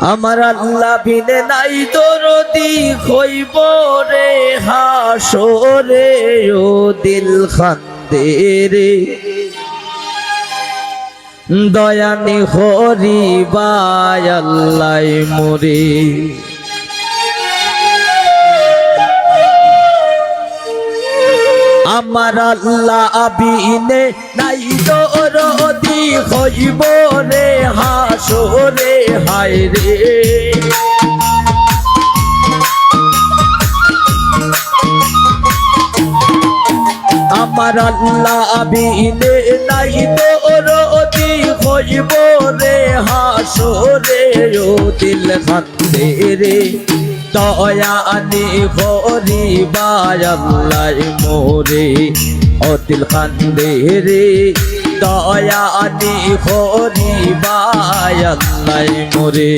আমার আল্লাহ বিনে নাই দরদি হইব রে হাসরে ও দিল খান্দে রে দয়ানি হরিবায় আল্লাহ মোরে আমার আল্লাহ বিনে নাই দরদি হইব রে হাসরে হায় রে আমার আল্লাহ বিনে নাই দরদি হইব রে হাসরে ও দিল খান্দে রে দয়ানি হরিবায় আল্লাহ মোরে ও দিল খান্দে রে দয়ানি হরিবায় আল্লাহ মোরে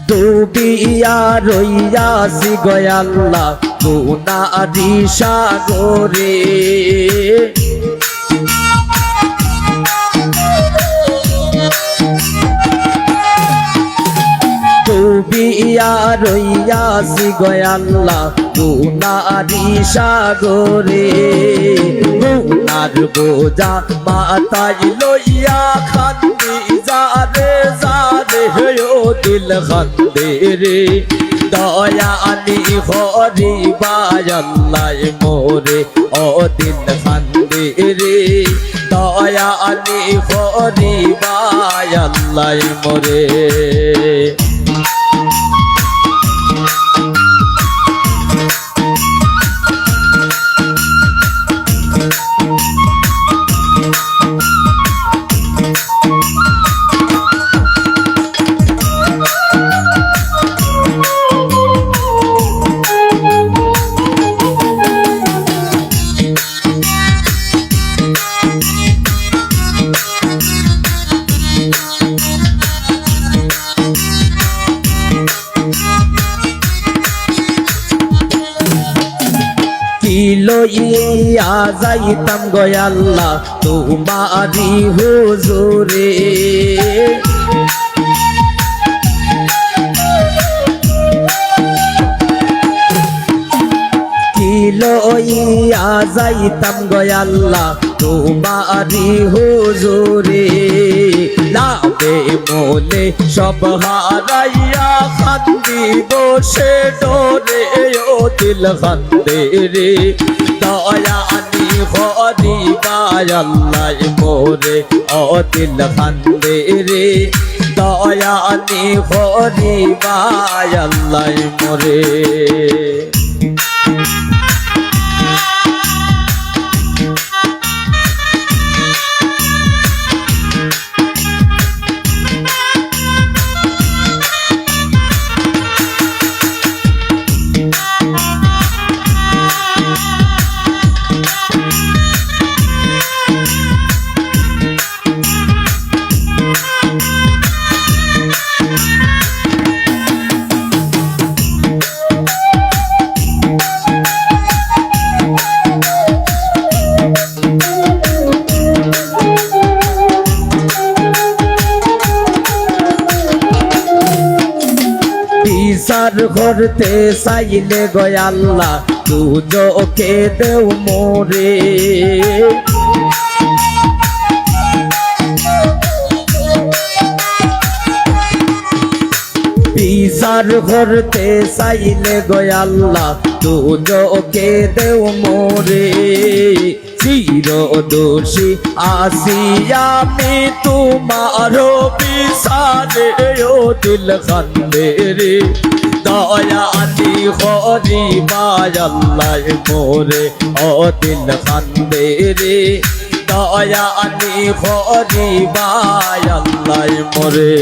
ডুবিয়া রইয়াছি গো আল্লাহ গুনারি সাগরে ডুবিয়া রইয়াছি গো আল্লাহ গুনারি সাগরে গুনার বোঝা মাথায় লইয়া খান্দি যারে যারে ও দিল খান্দে রে দয়ানি হরিবায় আল্লাহ মোরে ও দিল খান্দে রে দয়ানি হরিবায় আল্লাহ মোরে লইয়া যাইতাম গো আল্লাহ তোমারি হুজুরে কি লইয়া যাইতাম গো আল্লাহ তোমারি হুজুরে লাভে মনে সব হারাইয়া খান্দি বসে ডোরে ও দিল খান্দে রে দয়ানি হরিবায় আল্লাহ মোরে ও দিল খান্দে রে দয়ানি হরিবায় আল্লাহ মোরে বিচার করতে চাইলে গো আল্লাহ দুজকে দেও মোরে বিচার করতে চাইলে গো আল্লাহ দুজকে দেও মোরে চির দোষী আসি আমি তোমার বিচারে ও দিল খান্দে রে দয়ানি হরিবায় আল্লাহ মোরে ও দিল খান্দে রে দয়ানি হরিবায় আল্লাহ মোরে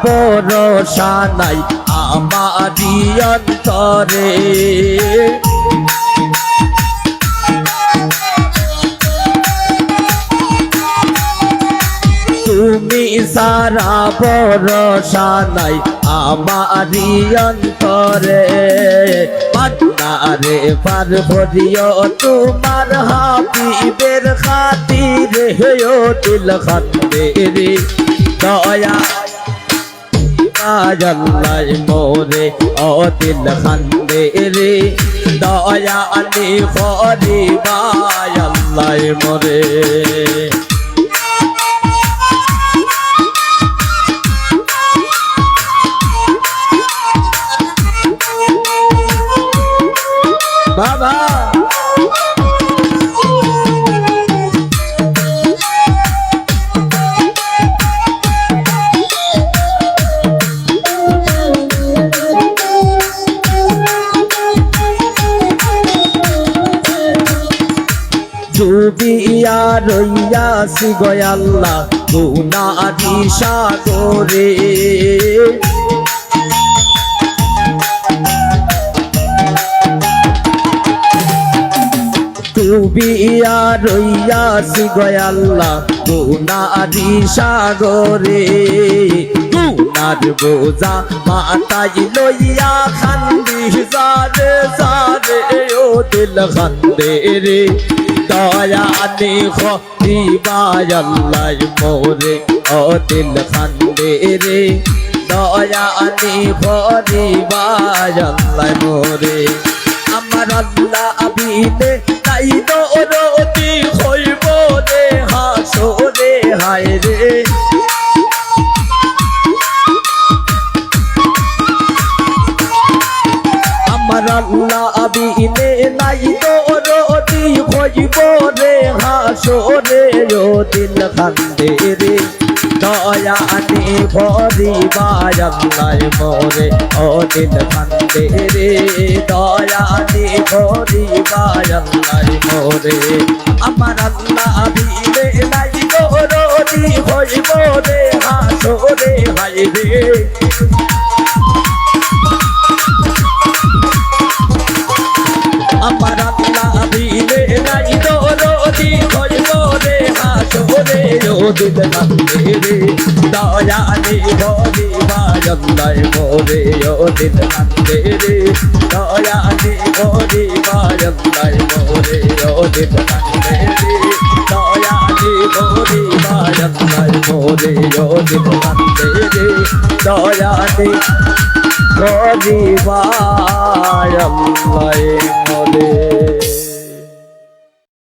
ভরসা নাই আমারি অন্তরে তুমি সারা ভরসা নাই আমারি অন্তরে পান্নারে পার ভরিও তোমার হাবিবের খাতিরে ও দিল খান্দেরে দয়া আল্লাহ মোরে ও দিল খান্দেরে দয়া আনি ফরিবা আল্লাহ মোরে বাবা ডুবিয়া রইয়াছি গো আল্লাহ গুনাহি সাগরে ডুবিয়া রইয়াছি গো আল্লাহ গুনাহি সাগরে গুনার বোঝা মাথায় লইয়া খান্দি জারে জারে ও দিল খান্দে রে দয়া নে খরিবা আল্লাহ মোরে ও দিল খান্দে রে দয়া নে খরিবা আল্লাহ মোরে আমার আল্লাহ আবিনে তাই দরদি হইব রে হাসরে হায় রে আমার আল্লাহ আবিনে নাই দরদি হইব রে হাসরে ও দিল খান্দে রে দয়া আনি ভরিবা আল্লাহ মোরে ও দিল খান্দে রে দয়া আনি ভরিবা আল্লাহ মোরে আমার আল্লাহ আবিনে নাই দরদি হইব রে হাসরে হায় রে আমার আল্লাহ আবিনে নাই দরদি হইব রে হাসরে ও দিল খান্দে রে দয়া নে ভরিবা আল্লাহ মোরে ও দিল খান্দে রে দয়া নে ভরিবা আল্লাহ মোরে ও দিল খান্দে রে দয়া নে ভরিবা আল্লাহ মোরে ও দিল খান্দে রে দয়া নে ভরিবা আল্লাহ মোরে